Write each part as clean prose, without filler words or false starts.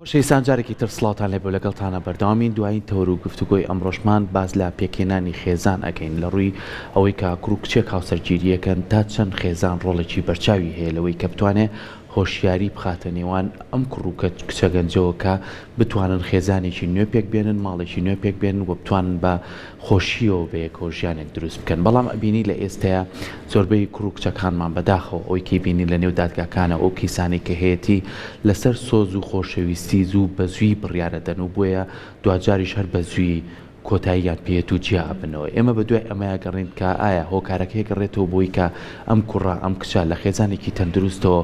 خۆشەویستان جارێکی تر سڵاتان لێبێ لەگەڵتانە بەردەوامین دوایین تەور و گفتوگۆی ئەمڕۆژمان باز لە پێکێنانی خێزان ئەگەین لە ڕووی ئەوەی کە کوڕ و کچێک هاوسەرگیریەکەن تا چەند خێزان ڕۆڵێکی بەرچاوی هەیە لەوەی کە بتوانێت هۆشیاری بخاتە نێوان ئەم کوڕ و کچە گەنجەوە کە بتوانن خێزانێکی نوێ پێک بێنن ماڵێکی نوێ پێک بێنن و بتوانن بە خۆشیەوە بەیەکەوە ژیانێک دروست بکەن بەڵام ئەبینی لە ئێستایا زۆربەی کوڕ و کچەکانمان بەداخەوە ئەوەی کە بینی لە نێو دادگاکانە ئەو کیسانی کە هەیەی لەسەر سۆز و خۆشەویستی زوو بە زووی بڕیارە دەن و بۆیە دوجاریش هەر بە زووی کۆتاییان پێێت و جیا بنەوە ئێمە بە دوای ئەمەیە گەڕین کە ئایا هۆکارەکەی گەڕێتەوە بۆی کە ئەم کوڕە ئەم کچە لە خێزانێکی تەندروستەوە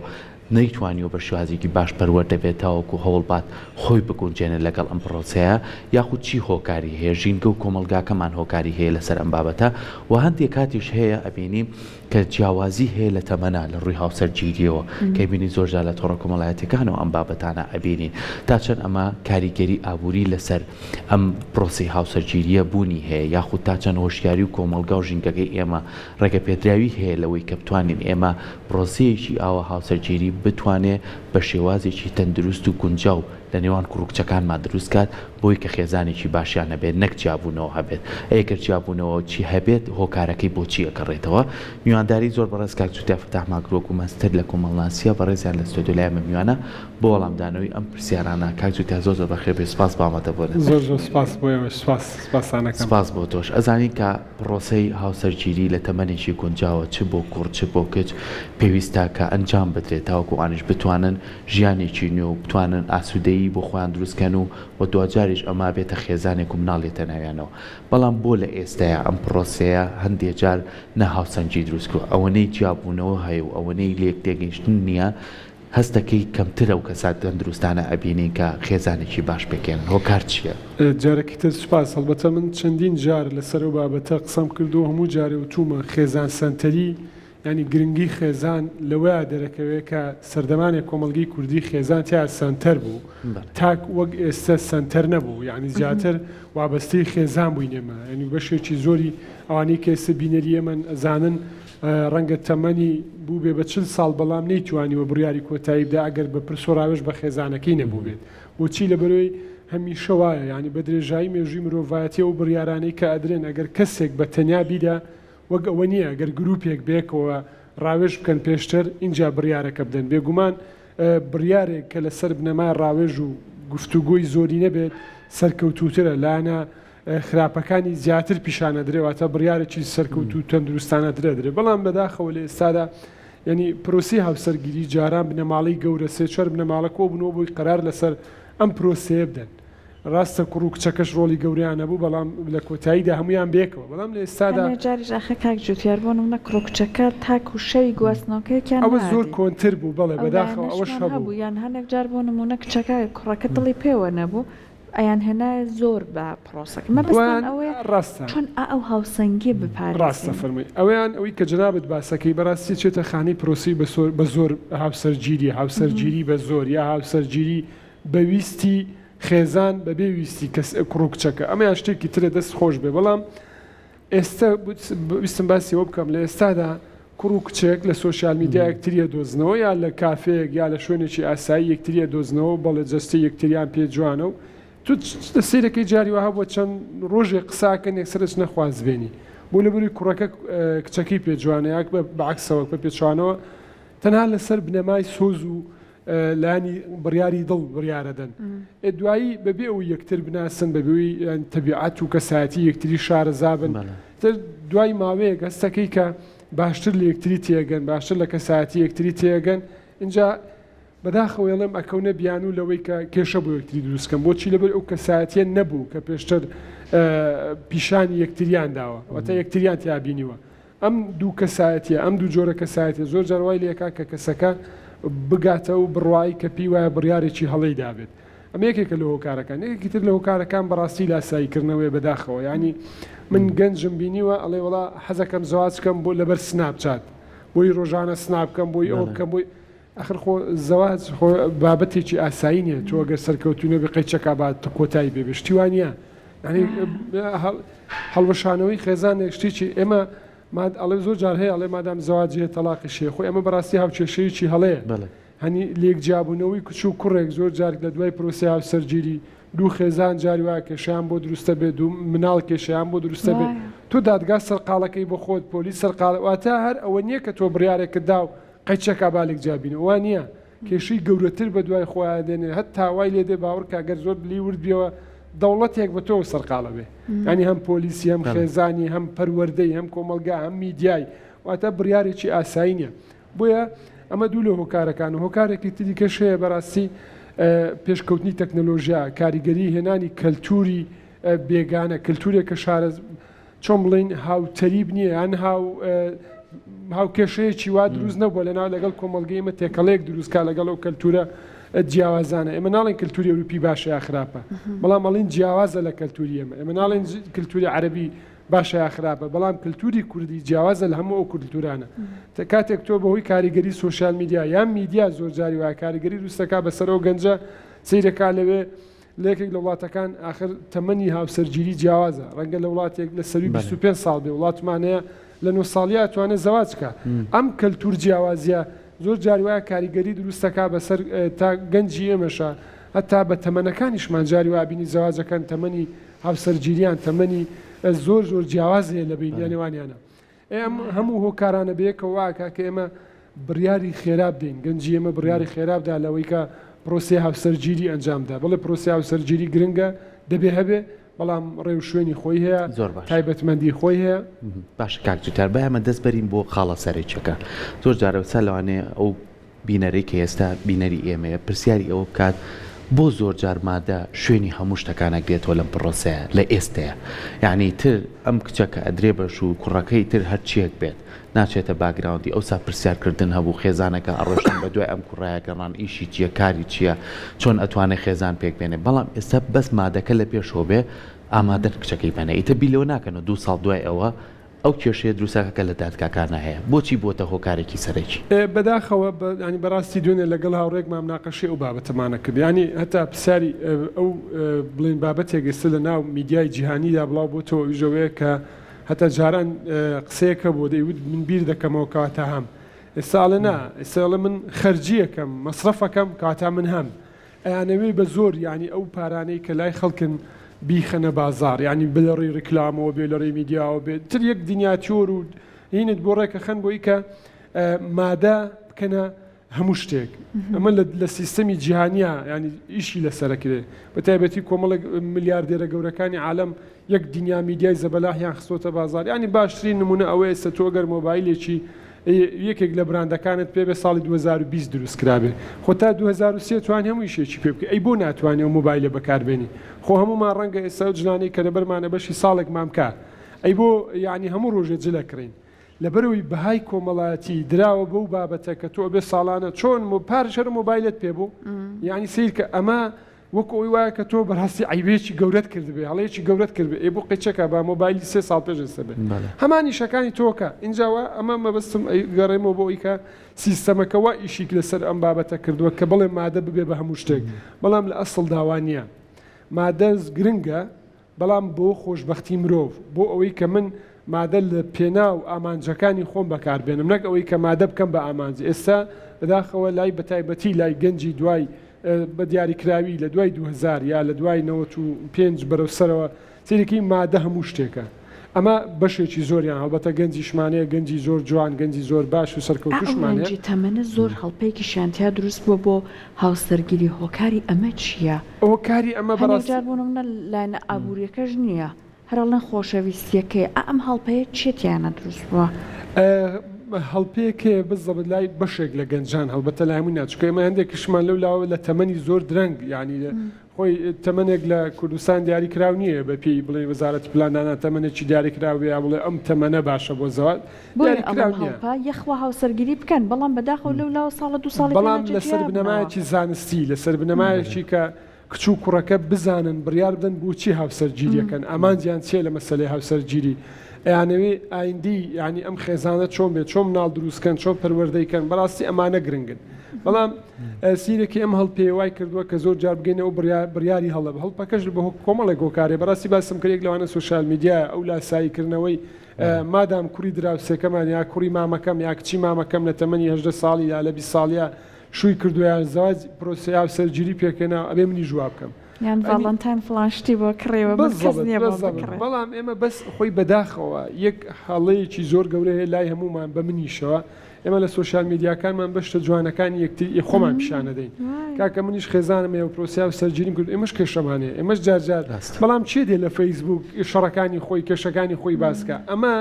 نەیتوانی و بە شوازێکی باش پەروەردە بێتەوەکو هەوڵبات خۆی بگونجێنێت لەگەڵ ئەم پرۆسەیە یاخود چی هۆکاری هەیە ژینگە و کۆمەلگاکەمان هۆکاری هەیە لەسەر ئەم بابەتە و هەندێک کاتیش هەیە ئەبینی کە جیاوازی هەیە لە تەمەنا لە ڕووی هاوسەرگیریەوە کە بینی زۆرجا لە تۆڕە کۆمەڵایەتەکانەوە ئەم بابەتانە ئەبینین تا چەند ئەمە کاریگەری ئابووری لەسەر ئەم پرۆسی هاوسەرگیریە بوونی هەیە یاخود تا چەند هۆشیاری و کۆمەلگا و ژینگەکەی ئێمە ڕێگە پێدراوی هەیە لەوەی کە بتوانین ئێمە پرۆسەیەکی ئاوە هاوسەرگیری بتوانێت بە شێوازێکی تەندروست و گونجاو لە نێوان کوڕ و کچەکانمان دروست کات بۆی کە خێزانێکی باشیان هەبێت نەک جیابوونەوە هەبێت ئەگەر جیابوونەوە چی هەبێت هۆکارەکەی بۆچی ئەگەڕێتەوە میوانداری زۆر بەڕێز کاک جوتیا فتاح ماگرۆک و مەستر لە کۆمەڵناسیە بەڕێزیان لە ستۆدیۆ لای میوانە بۆ وەڵامدانەوەی ئەم پرسیارانە کاک جوتیا زۆر بەخێر بێ سپاس بامەتە بۆ زۆر سپاس بۆ سپاسانەکەم سپاس بۆ تۆش ئەزانین کە پرۆسەی هاوسەرگیری لە تەمەنێکی گونجاوە چ بۆ کوڕ چ بۆ کچ پێویستە کە ئەنجام بدرێت تاوەکو ئانیش بتوانن ژیانێکی نوێ و بتوانن ئاسوودەیی بۆ خۆیان دروستکەن و دوجاریش ئەما بێتە خێزانێک و مناڵێتە ناویانەوە بەڵام بۆ لە ئێستایا ئەم پرۆسەیە هەندێک جار نەهاوسەنجی دروستکە ئەوەنەی جیابوونەوە هەیە و ئەوەنەی لێک تێگەیشتن نییە هەستەکەی کەمترە و کەسات تەندروستانە ئەبینین کە خێزانێکی باش بکەن هۆکار چییە؟ جارێکی تر سوپاس هەڵبەتە من چەندین جار لەسەر و بابەتە قسەم کردو هەموو جارێ و توومە خێزان سەنتەری ینی گرنگی خێزان لەوەیە دەرەکەوێت کە سەردەمانێک کۆمەلگەی کوردی خێزان تیا سەنتەر بوو تاک وەک ئێستا سەنتەر نەبوو یعنی زیاتر وابەستەی خێزان بووینێمە ینی بەشێکی زۆری ئەوانەی کە ئێستا بینەریە من ئەزانن ڕەنگە تەمەنی بوو بێ بە 40 ساڵ بەڵام نەیتوانیوە بڕیاری کۆتایی بدا ئەگەر بە پرسۆراوێش بە خێزانەکەی نەبوو بێت بۆچی لە بەرەوەی هەمیشە وایە ینی بە درێژایی مێژووی مرۆڤایەتی و بڕیارانەی کە ئەدرێن ئەگەر کەسێک بە تەنیا بیدا وەک ئەوە نییە ئەگەر گروپێک بێکەوە ڕاوێژ بکەن پێشتر اینجا بڕیارەکە بدەن بێگومان بڕیارێک کە لەسەر بنەما ڕاوێژ و گفتوگۆی زۆری نەبێت سەرکەوتوترە لاەنە خراپەکانی زیاتر پیشانە درێواتە بڕیارێکی سەرکەوت و تەندروستانە درێدرێ بەڵام بەداخەوە لە ئێستادا ینی پرۆسی هاوسەرگیری جاران بنەماڵی گەورە سێ بنەماڵە کۆ بنەوە بۆی قەرار لەسەر ئەم پرۆسەیە بدەن ڕاستە کوڕ و کچەکەش ڕۆڵی گەوریان نەبوو بەڵام لە کۆتاییدا هەمویان بێکەوە بەڵام لە ئێستادا جاریش ئاخە کاک جوتیار بۆ نمونە کوڕ و کچەکە تاک و شەوی گواستنەوەکەیان ئەوە زۆر کۆنتر بوو بەڵێ بەداخەوە ئەوەش هەبوو یان هەندێک جار بۆ نمونە کچەکە کوڕەکە دڵی پێوە نەبوو ئەیان هێنا زۆر بە پرۆسەکە مەبەستان ئەوەیە ڕاستە چۆن ئەو هاوسەنگی بپارێزین ڕاستە فەرمووی ئەویان ئەوەی کە جنابەت باسەکەی بەڕاستی چێتە خانەی پرۆسی بە زۆر هاوسەرگیری بە زۆر یا هاوسەرگیری بەویستی خێزان بە بێویستی کەس کوڕ و کچەکە ئەمەیان شتێکی ترە دەست خۆش بێ بەڵام ئێستا ویستم باسیەوە بکەم لە ئێستادا کوڕ و کچێک لە سۆشیال میدیا یەکتریە دۆزنەوە یا لە کافەیەک یا لە شوێنێکی ئاسایی یەکتریە دۆزنەوە بەڵێ جەستی یەکتریان پێ جوانە و تو سیرەکەی جاریوەها بۆ چەند ڕۆژێک قساکەن یەکسەرش نەخوازبێنی بۆ لەبەروی کوڕەکە کچەکەی پێ جوانەیەک بەعکسەوە بە پێچوانەوە تەنها لەسەر بنەمای سۆز و لانی بڕیاری دڵ بڕیارەدەن دوایی بەبێ ئەو یەکتر بناسن بەبێی تەبیعەت و کەسایەتی یەکتری شارەزابن دوای ماوەیەک هەستەکەی کە باشتر لە یەکتری تێگەن باشتر لە کەسایەتی یەکتری تێگەن اینجا بەداخەوە ئێڵێم ئەکەونە بیان و لەوەی کە کێشە بۆ یەکتری دروستکەم بۆچی لەبەر ئەو کەسایەتیە نەبوو کە پێشتر پیشانی یەکتریان داوە واتە یەکتریان تیابینیوە ئەم دوو کەسایەتیە ئەم دوو جۆرە کەسایەتە زۆر جاروای لێکا کە کەسەکە بگاتە و بڕوایی کە پێی وایە بڕیارێکی هەڵەی دابێت ئەم یەکێکە لە هۆکارەکان یەکێکی تر لە هۆکارەکان بەڕاستی لاساییکردنەوەی بەداخەوە ینی من گەنجم بینیوە ئەڵێ وڵا حەزەکەم زەواج بکەم بۆ لەبەر سناپچات بۆی ڕۆژانە سناپ بکەم بۆی ئەوە بکەم بۆی ئەخر خۆ زەواج بابەتێکی ئاسایی نییە تۆ ئەگەر سەرکەوتونە بە قەیچەکە بات کۆتایی بێ شتیوانە ینی هەڵوەشانەوەی خێزانێک شتێکی ئێمە ئەڵێ زۆر جار هەیە ئەڵێ مادام زەواجی تەلاقی شێ خۆ ئەمە بەڕاستی هاوچێشەیەکی هەڵەیە هەنی لێک جیابوونەوەی کچ و کوڕێک زۆر جار لە دوای پرۆسی هاوسەرگیری دوو خێزان جاری وا کێشیان بۆ دروستە بێت و مناڵ کێشیان بۆ دروستە بێت تۆ دادگا سەرقاڵەکەی بۆ خۆت پۆلیس سەرقاڵەواتە هەر ئەوە نییە کە تۆ بڕیارێکت دا و قەیچەکە بالێک جابینە وان نییە کێشەی گەورەتر بە دوای خۆیان دێنێ هەت تاوای لێدێ باوەڕ کاگەر زۆر بلی وردبیەوە دەوڵەتێک بە تۆ سەرقاڵە بێ ینی هەم پۆلیسی هەم خێزانی هەم پەروەردەی هەم کۆمەلگا هەم میدیای واتە بڕیارێکی ئاسایی نییە بۆیە ئەمە دوو لە هۆکارەکان و هۆکارێکی تری کەشەیە بەڕاستی پێشکەوتنی تەکنەلۆژیا کاریگەری هێنانی کەلتوری بێگانە کەلتورێک کە شارە چۆن بڵین هاوتەریب نییە یان هاوکێشەیەکی وا دروست نەبووە لەناو لەگەڵ کۆمەلگەی ئمە تێکەڵەیەک دروستکە لەگەڵ ئەو کەلتورە جیاوازانە ئێمە ناڵێن کەلتوری ئەوروپی باشە یا خراپە بەڵام ئەڵین جیاوازە لە کەلتوری ئێمە ناڵێن کەلتوری عەرەبی باشە یا خراپە بەڵام کەلتوری کوردی جیاوازە لە هەموو ئەو کەلتورانە کاتێک تۆ بەهۆی کاریگەری سۆشیال میدیا یان میدیا زۆر جاری وایە کاریگەری دروستەکە بەسەرەوە گەنجە سیرەکە لەوێ لەیەکێک لە وڵاتەکان آخر تەمەنی هاوسەرگیری جیاوازە ڕەنگە لە وڵاتێک لە سەروی 25 ساڵ بێ وڵاتمانەیە لە 9 ساڵیا توانێت زەواج بکە ئەم کەلتور جیاوازیە زۆر جاری وایە کاریگەری دروستەکە بەسەر تا گەنجی ئێمەشە هەتا بە تەمەنەکانیشمان جاری وا بینی زەواجەکان تەمەنی هاوسەرگیریان تەمەنی زۆر زۆر جیاوازەیە لە بین یانێوانیانە ئێم هەموو هۆکارانە بەیەکەوە واکە کە ئێمە بڕیاری خێرا بدەین گەنجی ئێمە بڕیاری خێرا بدا لەوەی کە پرۆسی هاوسەرگیری ئەنجامدا بڵێ پرۆسی هاوسەرگیری گرنگە دەبێ هەبێ بەڵام ڕێو شوێنی خۆی هەیە تایبەتمەندی خۆی هەیە باش کاکتار بە ئەمە دەست بەرین بۆ خاڵە سەرێکەکە زۆر جارەوسا لەوانەیە ئەو بینەرەی کە ئێستا بینەری ئێمەیە پرسیاری ئەوە بکات بۆ زۆر جارمادە شوێنی هەموو شتەکانێک دێتەوە لەم پرۆسەیە لە ئێستەیە یعنی تر ئەم کچەکە ئەدرێ بەش و کوڕەکەی تر هەرچیەک بێت ناچێتە باگراوندی ئەوسا پرسیارکردن هەبوو خێزانەکە ئەڕۆشتن بە دوای ئەم کوڕایەکەڕان ئیشی چییە کاری چییە چۆن ئەتوانێت خێزان پێک بێنێ بەڵام ئێستا بەس مادەکە لە پێشەوە بێ ئامادەن کچەکەی بەنە ئیتە بیلەوە ناکەن و 2 ساڵ دوای ئەوە ئەو کێشەیە دروستەکە لە دادگاکانە هەیە بۆچی بۆتە هۆکارێکی سەرەکی بەداخەوە ینی بەڕاستی دوێنێ لەگەڵ هاوڕێک مامناقەشی ئەو بابەتەمانە کرد ینی هەتا پرسیاری ئەو بڵین بابەتێک ئێستا لە ناو میدیای جیهانیدا بڵاو بۆتەوە ویژەوەیە کە هەتا جاران قسەیەکە بۆ دەیوت من بیر دەکەمەوە کاتە هەم ئێستاڵە نا ئێستاڵە من خەرجیەکەم مەسرەفەکەم کاتا من هەم ئەیانەوەی بە زۆر ینی ئەو پارانەی کە لای خەڵکن بیخەنە بازار ینی بلەڕی ڕکلامەوە بێ لەڕێی میدیاوە بێت تر یەک دنیاتۆر و هینت بۆ ڕێکە خەن بۆی کە مادە بکەنە هەموو شتێک ئەمە لە سیستەمی جیهانیا ینی ئیشی لەسەرەکرێ بە تایبەتی کۆمەڵک ملیاردێرە گەورەکانی عالم یەک دنیا میدیای زەبەلاحیان خستۆتە بازار ینی باشترین نمونە ئەوەیە ئێستا تۆ گەر مۆبایلێکی یەکێک لە براندەکانت پێ بە ساڵی 2020 دروست کرابێ خۆ تا 2023 توان هەموو شێکی پێ بکە ئەی بۆ ناتوانێت مۆبایلە بەکاربێنی خۆ هەمومان ڕەنگە ئێستا جنانی کە لەبەرمانە بەشی ساڵێک مامکە ئەی بۆ یعنی هەموو ڕۆژێ جلەکڕین لەبەرەوەی بەهای کۆمەڵایەتی دراوە بەو بابەتە کە تۆ بێ ساڵانە چۆن پارشەر مۆبایلت پێ بوو یعنی سیر کە ئەمە وەکو ئەوی وایە کە تۆ بەڕاستی عیبێکی گەورەت کردبێ هەڵەیەکی گەورەت کردبێ ئێ بۆ قیچەکە با مۆبایلی 3 ساڵ پێشسته بێت هەمانی شەکانی تۆکە اینجاوە ئەمە مەبەستم گەڕێمەوە بۆ ئەوی کە سیستەمەکەەوە ئیشیک لەسەر ئەم بابەتە کردووە کە بڵێ مادە ببێ بە هەموو شتێک بەڵام لە ئەسڵ داوانیە مادە گرنگە بەڵام بۆ خۆشببختی مرۆڤ بۆ ئەوەی کە من مادە لە پێنا و ئامانجەکانی خۆم بەکاربێنم نەک ئەوەی کە مادە بکەم بە ئامانجی ئێستا بەداخەوە لای بەتایبەتی لای گەنجی دوای بە دیاریکراوی لە دوای 2000 یا لە دوای 95 بەرەو سەرەوە سێرەکی مادە هەموو شتێکە ئەمە بەشێکی زۆریان هەڵبەتە گەنجیشمانەیە گەنجی زۆر جوان گەنجی زۆر باش و سەرکەوتوشمانێ تەمەنە زۆر هەڵپەیەکی شانتیا دروست بووە بۆ هاوسەرگیری هۆکاری ئەمە چییە؟ هۆکاری ئەمە بەڕاستیبوونە لاینە ئابوووریەکەش نییە هەرڵەن خۆشەویستیەکەی ئەم هەڵپەیە چێتیانە دروست بووە؟ هەڵپەیەکێ بزەبت لای بەشێک لە گەنجان هەڵبەتە لای هەمووی ناچکە ئێمە هەندێکیشمان لەو لاوە لە تەمەنی زۆر درەنگ ینی خۆی تەمەنێک لە کوردستان دیاری کراو نییە بە پێی بڵێ وەزارەتی پلاندانە تەمەنێکی دیاری کراوێ یا بڵێ ئەم تەمەنە باشە بۆ زەواج یەخوا هاوسەرگیری بکەن بەڵام بەداخەوە لەو لاوە ساڵە 2 ساڵی بەڵام لەسەر بنەمایەکی زانستی لەسەر بنەمایەکی کە کچ و کوڕەکە بزانن بڕیار بدەن بۆچی هاوسەرگیریەکەن ئامانجیان چێ لە مەسەلەی هاوسەرگیری ئەیانەوەی ئایندی ینی ئەم خێزانە چۆن بێت چۆن ناڵ دروستکەن چۆن پەروەردەیکەن بەڕاستی ئەمانە گرنگن بەڵام سیرێکی ئەم هەڵپێ وای کردووە کە زۆر جار بگەینەوە بڕیاری هەڵە هەڵپەکەش بە کۆمەڵێک گۆکارێ بەڕاستی باسم کرێک لەوانە سوشال میدیا ئەو لاساییکردنەوەی مادام کوڕی دراوسێکەمان یا کوڕی مامەکەم یا کچی مامەکەم لە تەمەنی 18 ساڵی یا لە 20 ساڵیا شووی کردویان زەواج پرۆسەیە سەرگیری پێکەنا ئەبێ منی جواب بکەم یان ڤاڵەنتاین فڵان شتی بۆ کڕێوە کەس نییە بۆ بکڕێت. بەڵام ئێمە بەس خۆی بەداخەوە یەک هەڵەیەکی زۆر گەورە هەیە لای هەمومان بە منیشەوە ئێمە لە سوۆشیال میدیاکانمان بەشتە جوانەکانی یەکتری خۆمان پیشانە دەین کاکە منیش خێزانم ێوە پرۆسیا و سەرگیریم کرد ئێمەش کێشەمانەیە ئێمەش جارجار بەڵام چێ دێ لە فەیسبوک شەڕەکانی خۆی کێشەکانی خۆی باسکە ئەمە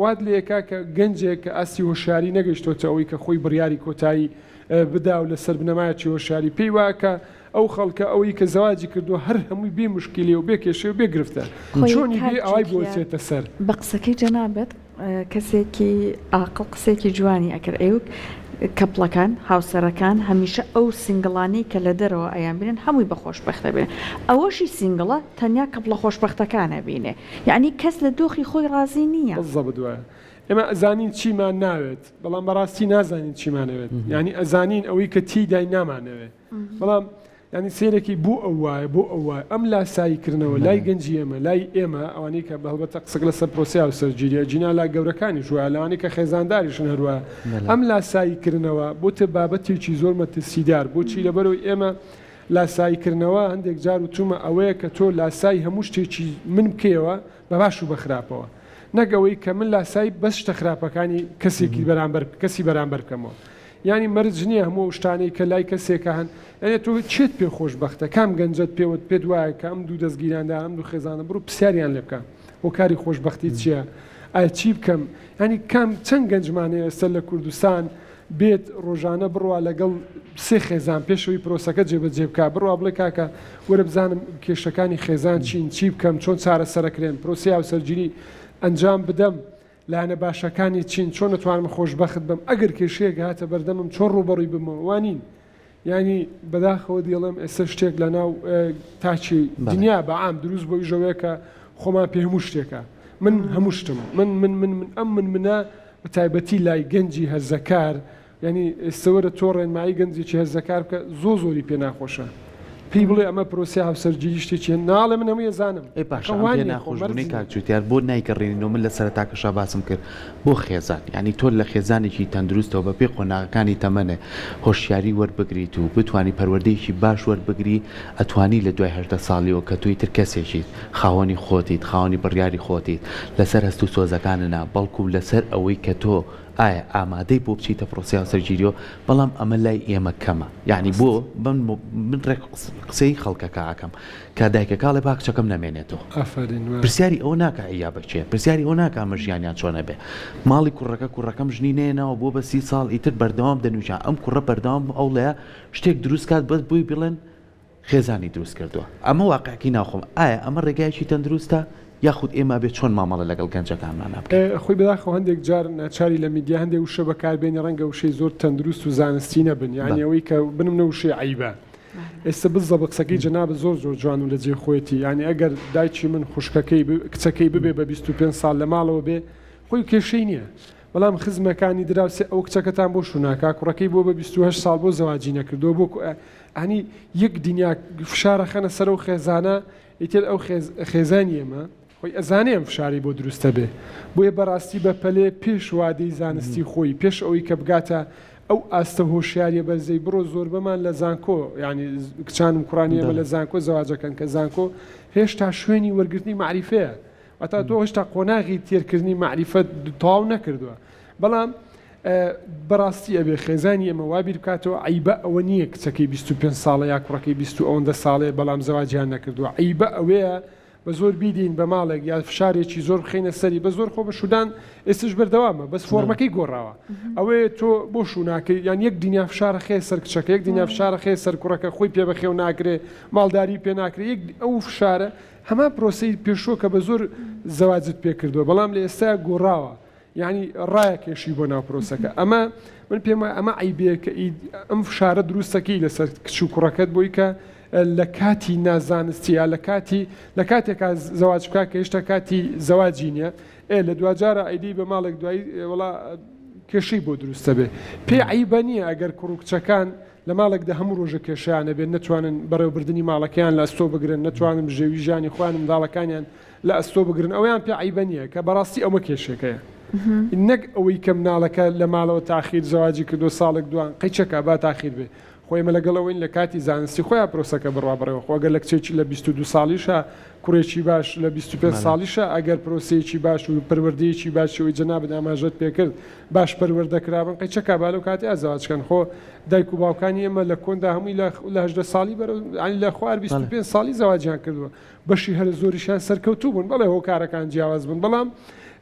وات لێ کاکە گەنجێک کە ئاستی هۆشیاری نەگەیشتۆتە ئەوەی کە خۆی بڕیاری کۆتایی بدا و لەسەر بنەمایەکی هۆشیاری پێی واکە ئەو خەڵکە ئەوەی کە زەواجی کردووە هەر هەمووی بێ مشکلی و بێ کێشێ و بێ گرفتە چۆنی بێ ئەوای بۆچێتە سەر بە قسەکەی جەنابەت کەسێکی ئاقڵ قسێکی جوانی ئەکرد ئەوک کەپڵەکان هاوسەرەکان هەمیشە ئەو سینگڵانەی کە لە دەرەوە ئەیان بینن هەمووی بە خۆشبەختە بێن ئەوەشی سینگڵە تەنیا کەپڵە خۆشبەختەکانە بینێ یعنی کەس لە دۆخی خۆی ڕازی نییە بەزە بدووە ئێمە ئەزانین چیمان ناوێت بەڵام بەڕاستی نازانین چیمانەوێت ینی ئەزانین ئەوەی کە تیدای نامانەوێت بەڵام ینی سێرەکی بۆ ئەو وایە بۆ ئەو وایە ئەم لاساییکردنەوە لای گەنجی ئێمە لای ئێمە ئەوانەی کە بەڵبەتە قسەک لەسەر پرۆسیا و سەرگیریە جینا لا گەورەکانی ژوە لەوانەی کە خێزانداریشن هەروە ئەم لاساییکردنەوە بۆتە بابەتێکی زۆر مەترسیدار بۆچی لەبەرەوەی ئێمە لاساییکردنەوە هەندێک جار و تومە ئەوەیە کە تۆ لاسایی هەموو شتێکی من بکەوە بە باش و بەخراپەوە نەگەوەی کە من لاسایی بەس شتە خراپەکانی کەسێکی کەسی بەرامبەر بکەمەوە ینی مەرج نییە هەموو شتانەی کە لای کەسێکە هەن ئەێ تۆ چێت پێ خۆشبەختە کام گەنجت پێوت پێ وایە کە ئەم دوو دەستگیراندا ئەم دوو خێزانە بڕو پرسیاریان لێ بکە بۆ کاری خۆشببختی چییە؟ ئایا چی بکەم؟ ینی کام چەند گەنجمانەیە ئێستا لە کوردستان بێت ڕۆژانە بڕوا لەگەڵ سێ خێزان پێشەوەی پرۆسەکە جێبەجێ بکە بڕوا بڵێ کاکە وەرە بزانم کێشەکانی خێزان چین چی بکەم چۆن چارەسەرەکرێن پرۆسیا و سەرگیری ئەنجام بدەم لاەنە باشەکانی چین چۆن نتوانم خۆشبەخت بم ئەگەر کێشەیەک هاتە بەردەمم چۆن ڕوبەڕووی بمەوە وانین ینی بەداخەوە دیڵم ئێستا شتێک لە ناو تاچی دنیا بە عام دروست بۆی ژەوەیەکە خۆمان پێ هەموو شتێکە من هەموو شتم من ئەم منە بە تایبەتی لای گەنجی هەرزەکار ینی ئێستەوەرە تۆ ڕێنمایی گەنجێکی هەرزەکار بکە زۆری پێ ناخۆشە پێی بڵێ ئەمە پرۆسی هاوسەرگیری شتێکی ناڵێ من هەموو ێزانم پاشوانێ ناخۆشبوونی کاکجوتیار بۆ نایگەڕێنەوە من لەسەر تاکەشا باسم کرد بۆ خێزان ینی تۆ لە خێزانێکی تەندروستەوە بە پێ قۆناغەکانی تەمەنێ هۆشیاری وەربگریت و بتانی پەروەردەیەکی باش وەربگری ئەتوانی لە دوای 18 ساڵیەوە کە توی تر کەسێکیت خاوەنی خۆتیت خاوەنی بڕیاری خۆتیت لەسەر هەست و سۆزەکاننا بەڵکو لەسەر ئەوەی کە تۆ ئایا ئامادەی بۆ بچیتە پرۆسیا سەرگیریۆ بەڵام ئەمە لای ئێمە کەمە یعنی بۆ من قسەی خەڵکەکە ئاکەم کە دایکە کاڵێ باکچەکەم نامێنێتەوە پرسیاری ئەوە ناکە ئەیا بچێ پرسیاری ئەو ناکە ئەمە ژیانیان چۆنە بێ ماڵی کوڕەکەم ژنی نێنەوە بۆ بە 30 ساڵ ئیتر بەردەوام دەنووژان ئەم کوڕە بەردەوام ئەو لەیە شتێک دروست کات بەس بووی بڵێن خێزانی دروست کردووە ئەمە واقعکی ناخۆم ئایا ئەمە ڕێگایکی تەندروستە یاخود ئێمە بێت چۆن مامەڵە لەگەڵ گەنجەکانمان بکەین خۆی بەداخەوە هەندێک جار ناچاری لە میدیا هەندێک وشە بەکاربێنی ڕەنگە وشەی زۆر تەندروست و زانستی نەبن یانی ئەوەی کە بنم نەوشێ عیبە ئێستا بزە بە قسەکەی جەنابەت زۆر جوان و لە جێ خۆیەتی ینی ئەگەر دایکی من خوشکەکەی کچەکەی ببێ بە 25 ساڵ لە ماڵەوە بێ خۆی کێشەی نییە بەڵام خزمەکانی دراوسێ ئەو کچەکەتان بۆ شووناکە کوڕەکەی بۆ بە 28 ساڵ بۆ زەواجی نەکردو بۆ ئەنی یەک دنیا فشارە خەنە سەر و خێزانە ئیتر ئەو خێزانی ئێمە خۆی ئەزانێم فشاری بۆ دروستە بێ بۆیە بەڕاستی بە پەلێ پێش وادەی زانستی خۆی پێش ئەوەی کە بگاتە ئەو ئاستە هۆشیاریە بەرزەی بڕۆ زۆر بەمان لە زانکۆ ینی کچانم کوڕانی ئێمە لە زانکۆ زەواجەکەن کە زانکۆ هێشتا شوێنی وەرگرتنی معریفەیە ئەتا تۆ هێشتا قۆناغی تێرکردنی معریفەت تەواو نەکردووە بەڵام بەڕاستی ئەبێ خێزانی ئەمە وابیر بکاتەوە عیبە ئەوە نییە کچەکەی 25 ساڵە یا کوڕەکەی 20 ساڵێ بەڵام زەواجیان نەکردووە عیبە ئەوەیە بە زۆر بیدین بە ماڵێک یا فشارێکی زۆر بخینە سەری بە زۆر خۆ بە شودان ئێستش بەردەوامە بەس فۆرمەکەی گۆڕاوە ئەوەیە تۆ بۆ شووناکەی یان یەک دنیا فشارە خێ سەر کچەکە یەک دنیا فشارە خێ سەر کوڕەکە خۆی پێ بەخێو ناکرێ ماڵداری پێ ناکرێت یەک ئەو فشارە هەما پرۆسەی پێشۆ کە بە زۆر زەواجت پێ کردووە بەڵام لە ئێستا گۆڕاوە یعنی ڕایە کێشی بۆ ناو پرۆسەکە ئەمە من پێم وایە ئەمە عیبەیە کە ئەم فشارە دروستەکەی لەسەر کچ و کوڕەکەت بۆی کە لە کاتی نازانستی یا لە کاتێکا زەواج بکە کە هێشتا کاتی زەواجی نییە لە دوجارە ئەیدی بە ماڵێک دوایی وڵا کێشەی بۆ دروستە بێ پێ عیبە نییە ئەگەر کوڕ و کچەکان لە ماڵێکدا هەموو ڕۆژە کێشیانە بێن نتوانن بەڕێوەبردننی ماڵەکەیان لە ئەستۆ بگرن نتوانن ژێوی ژانی خوانم منداڵەکانیان لە ئەستۆ بگرن ئەویان پێ عیبە نییە کە بەڕاستی ئەومە کێشێکەیە نەک ئەوەی کە مناڵەکە لە ماڵەوە تاخیر زەواجی کردو ساڵێک دوان قەیچەکە با تاخیر بێ خۆی مە لەگەڵەوەین لە کاتی زانستی خۆیان پرۆسەکە بڕابڕەوە خۆگە لە کچێکی لە 22 ساڵیشە کوڕێکی باش لە 25 ساڵیشە ئەگەر پرۆسەیەکی باش و پەروەردەیەکی باشەوەی جەنابەت ئاماژەت پێکرد باش پەروەردەکرابن قەیچەکە با لەو کاتی ئازاواجکەن خۆ دایک و باوکانی ئێمە لە کۆندا هەمووی لە 18 ساڵی بەرەو لە خوار 25 ساڵی زەواجیان کردووە بەشی هەر زۆریشان سەرکەوتوو بوون بەڵێ هۆکارەکان جیاواز بوون بەڵام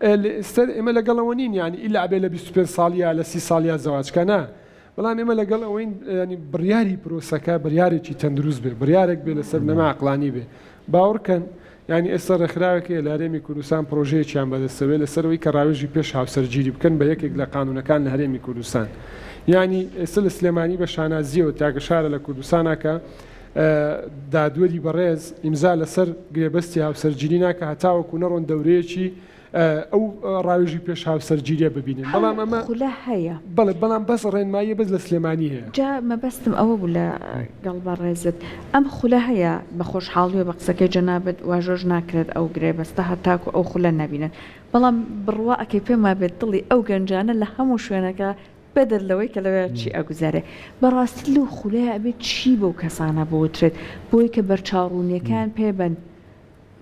ئێمە لەگەڵەوە نین ینی ئیلا بێ لە 25 ساڵیا لە 30 ساڵیا زەواجکەنا بەڵام ئێمە لەگەڵ ئەوەین ینی بڕیاری پرۆسەکە بڕیارێکی تەندروست بێ بڕیارێک بێ لەسەر نەما عەقلانی بێ باوەڕکەن ینی ئێستا ڕێکخراوێکی لە هەرێمی کوردستان پرۆژەیەکیان بەدەستەوێت لەسەرەوەی کە ڕاوێژی پێش هاوسەرگیری بکەن بە یەکێک لە قانونەکان لە هەرێمی کوردستان ینی ئێستا لە سلێمانی بە شانازیەوە تاکە شارە لە کوردستاناکە دادوەری بەڕێز ئیمزا لەسەر گرێبەستی هاوسەرگیری ناکە هەتاوەکو نەڕۆن دەورەیەکی ئەو ڕاوێژی پێش هاوسەرگیریە ببینن بەڵام ئەمە خولە هەیە بەڵام بەس ڕێنماییە بەس لە سلێمانی هەیە جا مەبەستم ئەوە بوو لە گەڵبە ڕێزت ئەم خولە هەیە بە خۆشحاڵیوە بە قسەکەی جەنابەت واژۆژ ناکرێت ئەو گرێبەستە هەتاکو ئەو خولە نەبینن بەڵام بڕوا ئەکەی پێما بێت دڵی ئەو گەنجانە لە هەموو شوێنەکە بەدەر لەوەی کە لەوێ چی ئەگوزارێ بەڕاستی لەو خولەیە ئەبێت چی بەو کەسانە بۆترێت بۆی کە بەرچاڕوونیەکان پێبن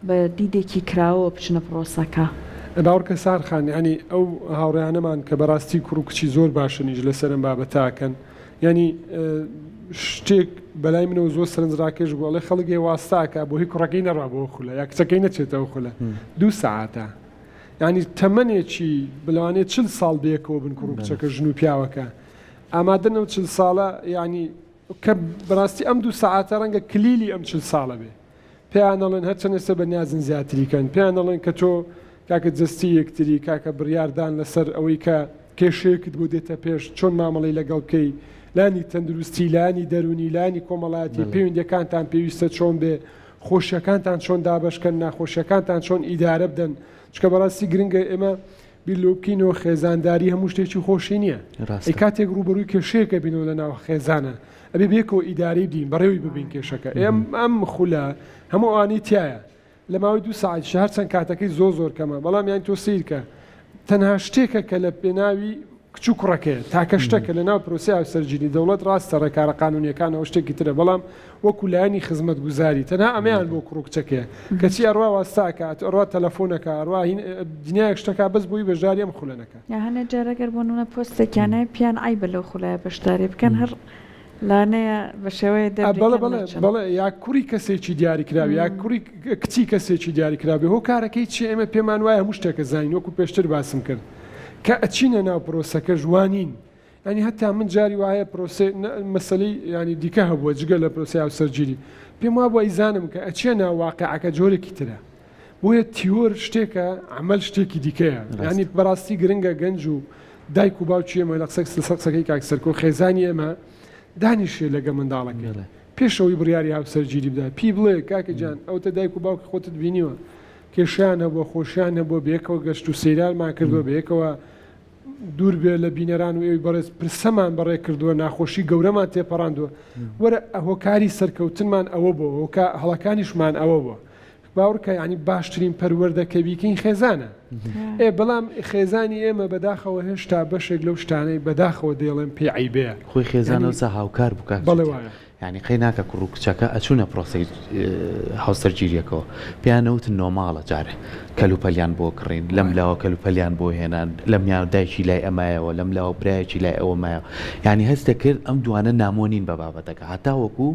بە دیدێکی کراوە بچنە پرۆسەکە باوەڕکە سارخان ینی ئەو هاوڕێیانەمان کە بەڕاستی کوڕ و کچی زۆر باشنیش لەسەرم بابەتاکەن ینی شتێک بەلای منەوە زۆر سەرنجڕاکێش بووڵێ خەڵکی واستاکە بۆ هی کوڕەکەی نەڕوا بۆ خولە یا کچەکەی نەچێتەوە خولە 2 ساعتە ینی تەمەنێکی بلوانێت 40 ساڵ بێکەوە بن کوڕ و کچەکە ژن و پیاوەکە ئامادەنەوە 40 ساڵە ینی کە بەڕاستی ئەم 2 ساعتە ڕەنگە کلیلی ئەم 40 ساڵە بێ پێیان دەڵێن هەرچەندێستا بە نیازن زیاتریکەن پێیان دەڵێن کە تۆ کاکە جستی یەکتری کاکە بڕیاردان لەسەر ئەوەی کە کێشەیەکت بۆ دێتە پێش چۆن مامەڵی لەگەڵ بکەی لانی تەندروستی لانی دەرونی لانی کۆمەڵایەتی پەیوەندیەکانتان پێویستە چۆن بێ خۆشیەکانتان چۆن دابشکەن ناخۆشیەکانتان چۆن ئیدارە بدەن چکە بەڕاستی گرنگە ئێمە بیرلۆبکەینەوە خێزانداری هەموو شتێکی خۆشی نییە ئەی کاتێک ڕوبەرووی کێشەیەکە بینەوە لە ناو خێزانە ئەبێ بێکەوە ئیداری بدین بەڕێوی ببین کێشەکە ئەم خولە هەموو ئەوانەی تایە لە ماوەی 2 ساعت شەهر چەند کاتەکەی زۆر کەمە بەڵام یان تۆ سیرکە تەنها شتێکە کە لە پێناوی کچ و کوڕەکەیە تاکە شتێکە لە ناو پرۆسی هاوسەرگیری دەوڵەت ڕاستە ڕێکارە قانونیەکانەوە شتێکی ترە بەڵام وەکو لایەنی خزمەتگوزاری تەنها ئەمەیان بۆ کوڕ و کچەکەیە کەچی ئەڕوا واستاکات ئەڕوا تەلەفۆنەکە ئەڕوا دنیایەک شتەکە بەس بووی بەژاری ئەم خولەنەکە یا هەنە جارەگەر بۆ نونە پۆستێکیانەیە پیان ئایبە لەو خولایە بەشداری بکەن هەر لانەیە بە شێوەیە بەڵێ یا کوڕی کەسێکی دیاریکراوی یا کوڕی کچی کەسێکی دیاریکراوی هۆکارەکەی چی ئێمە پێمان وایە هەموو شتێکە زانین وەکو پێشتر باسم کرد کە ئەچینە ناو پرۆسەکە جوانین ینی هەتا من جاری وایە پرۆسێ مەسەلەی ینی دیکە هەبووە جگە لە پرۆسی هاوسەرگیری پێم وا بۆ ئیزانم کە ئەچێ ناو واقعەکە جۆرێکی ترە بۆیە تیۆر شتێکە عمل شتێکی دیکەیە ینی بەڕاستی گرنگە گەنج و دایک و باوکی ئێمە لە قسەی کاکسەرکۆ خێزانی ئێمە دانیشێ لەگە منداڵەکە پێشەوەی بڕیاری هاوسەرگیری بدات پی بڵێ کاکە جان ئەوتە دایک و باوکی خۆتت بینیوە کێشیانە بۆ خۆشیانە بۆ بێکەوە گەشت و سەیرانمان کردووە بێکەوە دوور بێ لە بینەران و ئێوەی بەڕێز پرسەمان بەڕێ کردووە ناخۆشی گەورەمان تێپەڕاندووە وەرە هۆکاری سەرکەوتنمان ئەوە بۆ هەڵەکانیشمان ئەوە بۆ باوەڕکە ینی باشترین پەروەردەکە بیکەین خێزانە بەڵام خێزانی ئێمە بەداخەوە هێشتا بەشێک لەو شتانەی بەداخەوە دێڵێن پێ عیبەیە خۆی خێزانەوەسە هاوکار بکات بەڵێ وایە ینی قەی ناکە کوڕ و کچەکە ئەچوونە پرۆسی هاوسەرگیریەکەەوە پێیانەوتن نۆماڵە جارێ کەلوپەلیان بۆ کڕین لەم لاوە کەلوپەلیان بۆ هێنان لەم دایکی لای ئەمایەوە لەم لاوە برایەکی لای ئەوە مایە ینی هەستە کرد ئەم دوانە نامۆنین بە بابەتەکە هەتا وەکو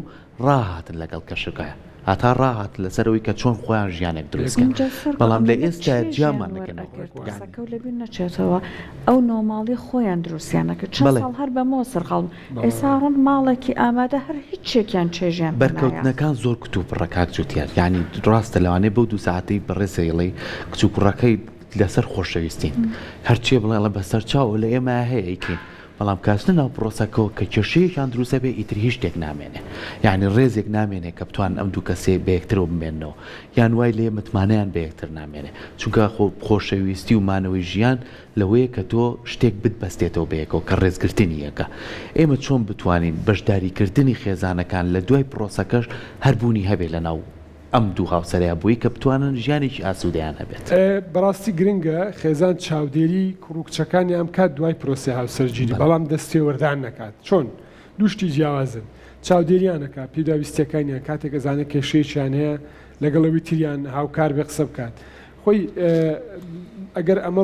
ڕاهاتن لەگەڵ کەشەکەیە هەتا ڕاهات لەسەرەوەی کە چۆن خۆیان ژیانێک دروستکەن بەڵام لە ئێستا جیامان نەکەنەوە لەبیر نەچێتەوە ئەو نۆماڵی خۆیان دروستیانەکە چەند ساڵ هەر بە مۆ سەرقاڵم ئێستا ڕۆن ماڵێکی ئامادە هەر هیچ شتێکیان چێژیان بەرکەوتنەکان زۆر کتوب ڕکات جوتیار ینی ڕاستە لەوانەیە بەو 2 ساعتەی بەڕێسەیڵی کچ و کوڕەکەی لەسەر خۆشەویستین هەرچیە بڵێڵە بەسەر چاوە لە ئێمە هەیە ئەیکەین بەڵام کاسنە ناو پرۆسەکەەوە کە کێشەیەکیان دروستە بێ ئیتر هیچ شتێک نامێنێ یعنی ڕێزێک نامێنێ کە بتوان ئەم دوو کەسێ بەیەکترەوە بمێنەوە یان وای لێ متمانیان بەیەکتر نامێنێ چونکە خۆشەویستی و مانەوەی ژیان لەوەیە کە تۆ شتێک بتبەستێتەوە بەیەکەوە کە ڕێزگرتنی یەکە ئێمە چۆن بتوانین بەشداریکردنی خێزانەکان لە دوای پرۆسەکەش هەربوونی هەبێ لە ناو ئەم دوو هاوسەریا بووی کە بتوانن ژیانێکی ئاسوودەیان هەبێت. بەڕاستی گرنگە خێزان چاودێری کوڕکچەکانی ئەم کات دوای پرۆسی هاوسەرگیری بەڵام دەستێوەردان نەکات چۆن دوشتی جیاوازن چاودێریانەکە پێداویستەکانیان کاتێک ئەزانە کێشەیەکیان هەیە لەگەڵەوەی تریان هاوکار بێ قسە بکات خۆی ئەگەر ئەمە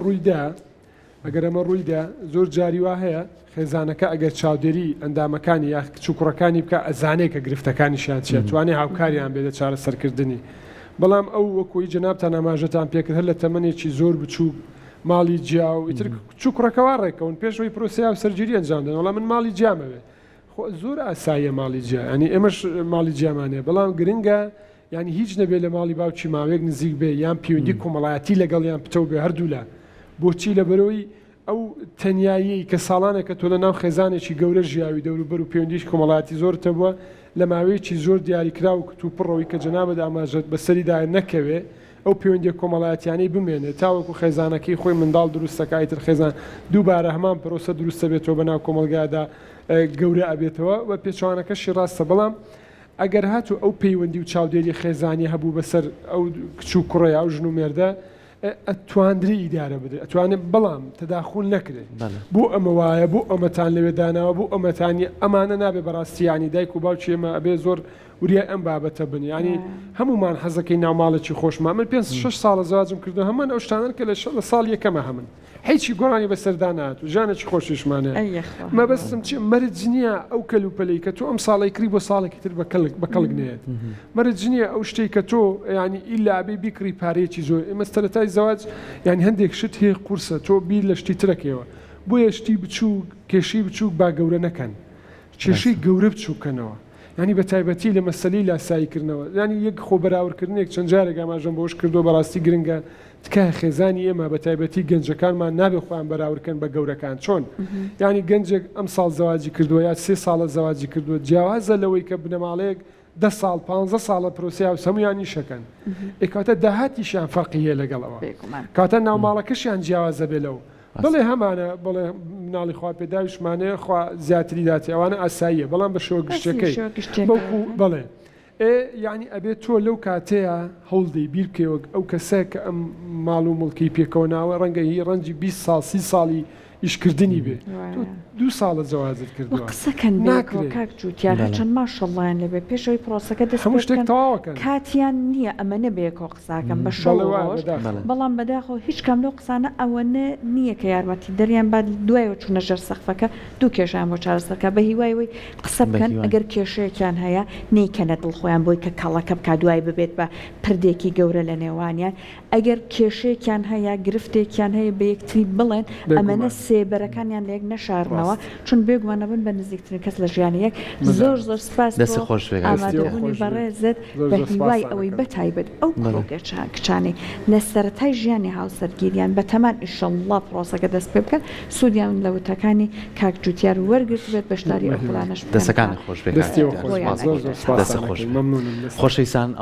ڕوویدا زۆر جاری وا هەیە خێزانەکە ئەگەر چاودێری ئەندامەکانی یا چووکڕەکانی بکە ئەزانەیە کە گرفتەکانیشیان چێت توانێ هاوکاریان بێتە چارە سەرکردنی بەڵام ئەو وەکوی جنابتان ئاماژەتان پێکرد هەر لە تەمەنێکی زۆر بچوو ماڵی جیا و ئیتر چووکڕەکەوا ڕێکەون پێشەوەی پرۆسی هاوسەرگیری ئەنجام دەن وەڵام من ماڵی جیامەوێ زۆر ئاساییە ماڵی جیا ینی ئێمەش ماڵی جیامانەیە بەڵام گرنگە ینی هیچ نەبێت لە ماڵی باوکی ماوەیەک نزیک بێ یان پەیوەندی کۆمەڵایەتی لەگەڵیان پتە بێ هەردوو لە بۆچی لەبەرەوەی ئەو تەنایی کە ساڵانێکە تۆ لە ناو خێزانێکی گەورە ژیاوی دەوروبەر و پەیوەندیش کۆمەڵایەتی زۆرتە بووە لە ماوەیەکی زۆر دیاریکرا و کتوپڕەوەی کە جەنابەت ئاماژەت بەسەریدا نەکەوێ ئەو پەیوەندی کۆمەڵایەتیانەی بمێنێت تاوەکو خێزانەکەی خۆی منداڵ دروستەکایتر خێزان دووبارە هەمان پرۆسە دروستە بێتەوە بەناو کۆمەلگادا گەورە ئەبێتەوە و پێچوانەکەشی ڕاستە بەڵام ئەگەر هاتو ئەو پەیوەندی و چاودێری خێزانی هەبوو بەسەر ئەو کچ و کوڕە ئەو ژن و مێردە ئەتواندری ئیدارە بدرێت ئەتوانێت بەڵام تەداخل نەکرێت بۆ ئەمە وایە بۆ ئەمەتان لەوێداناوە بۆ ئەمەتانی ئەمانە نابێ بەڕاستیانی دایک و باوکی ئێمە ئەبێ زۆر وریای ئەم بابەتە بن ینی هەمومان حەزەکەی ناوماڵێکی خۆشمان من 5-6 ساڵە زواجم کردو هەمان ئەو شتانن کە لە ساڵ یەکەمە هەمن هیچی گۆڕانی بەسەردا نهات و ژانێکی خۆشیشمانە مەبەستم چی مەرج نییە ئەو کەلوپەلەی کە تۆ ئەم ساڵی کری بۆ ساڵێکی تر بەکەڵک نێت مەرج نییە ئەو شتێک کە تۆ ینی ئیلا بێ بیکری پارەیەکی زۆر ئێمەستەرەتای زەواج ینی هەندێک شت هەیە قورسە تۆ بیر لە شتی ترەکەوە بۆیە شتی بچوو کێشی بچووک با گەورە نەکەن کێشەی گەورە بچووکەنەوە ینی بە تایبەتی لە مەسەلەی لاساییکردنەوە ینی یەک خۆ بەراوردکردنێک چەند جارێک ئاماژەم بۆش کردو بەڕاستی گرنگە تکایە خێزانی ئێمە بە تایبەتی گەنجەکانمان نابێ خۆیان بەراوردکەن بە گەورەکان چۆن ینی گەنجێک ئەم ساڵ زەواجی کردووە یا 3 ساڵە زەواجی کردووە جیاوازە لەوەی کە بنەماڵەیەک 10 ساڵ 15 ساڵە پرۆسی و هەمویانی شەکەن ئێکاتە داهاتیشیان فەرقیە لەگەڵەوە کاتە ناوماڵەکەشیان جیاوازە بێ لەو بڵێ هەمانە بڵێ مناڵی خوا پێداویشمانەیە خوا زیاتری داتی ئەوانە ئاساییە بەڵام بە شۆ گشتەکەی بەڵکو بڵێ یعنی ئەبێت تۆ لەو کاتەیە هەوڵدەی بیر بکەوە ئەو کەسە کە ئەم ماڵ و مڵکی پێکەوە ناوە ڕەنگە هی ڕەنجی 20 ساڵ 30 ساڵی ئیشکردنی بێ 2 ساڵە جوازت کردووە قسەکەن کاک جووتیان هەچەند ماشەڵڵیان لەبێ پێشەوەی پرۆسەکە دەست کاتیان نییە ئەمە نەبێکۆ قساکەم بە شەڵەوەش بەڵام بەداخۆ هیچ کام لەو قسانە ئەوەنە نییە کە یارمەتی دەریان بعد دوایەوە چوونە ژەر سەقفەکە دوو کێشیان بۆ چارەسەرکە بە هیوایەوەی قسە بکەن ئەگەر کێشەیەکیان هەیە نیکەنە دڵخۆیان بۆی کە کاڵەکە بکە دوای ببێت بە پردێکی گەورە لە نێوانیان ئەگەر کێشەیەکیان هەیە گرفتێکیان هەیە بە یەکتری بڵێن ئەمەنە سێبەرەکانیان لە یەک نەشارنەوە چون بێگومانە بن بە نزیکترین کەس لە ژیانی یەک زۆر زۆر سپاس ئامادەبوونی بەڕێزت بە هیوای ئەوەی بەتایبەت ئەو کچانی لە سەرەتای ژیانی هاوسەرگیریان بە تەمان ئیشەڵڵا پرۆسەکە دەست پێ بکەن سوودیان لە وتەکانی کاک جووتیار وەرگرت بێت بەشداری ئەو پلانەش دەسەکانی خۆش بێت خۆشەویستان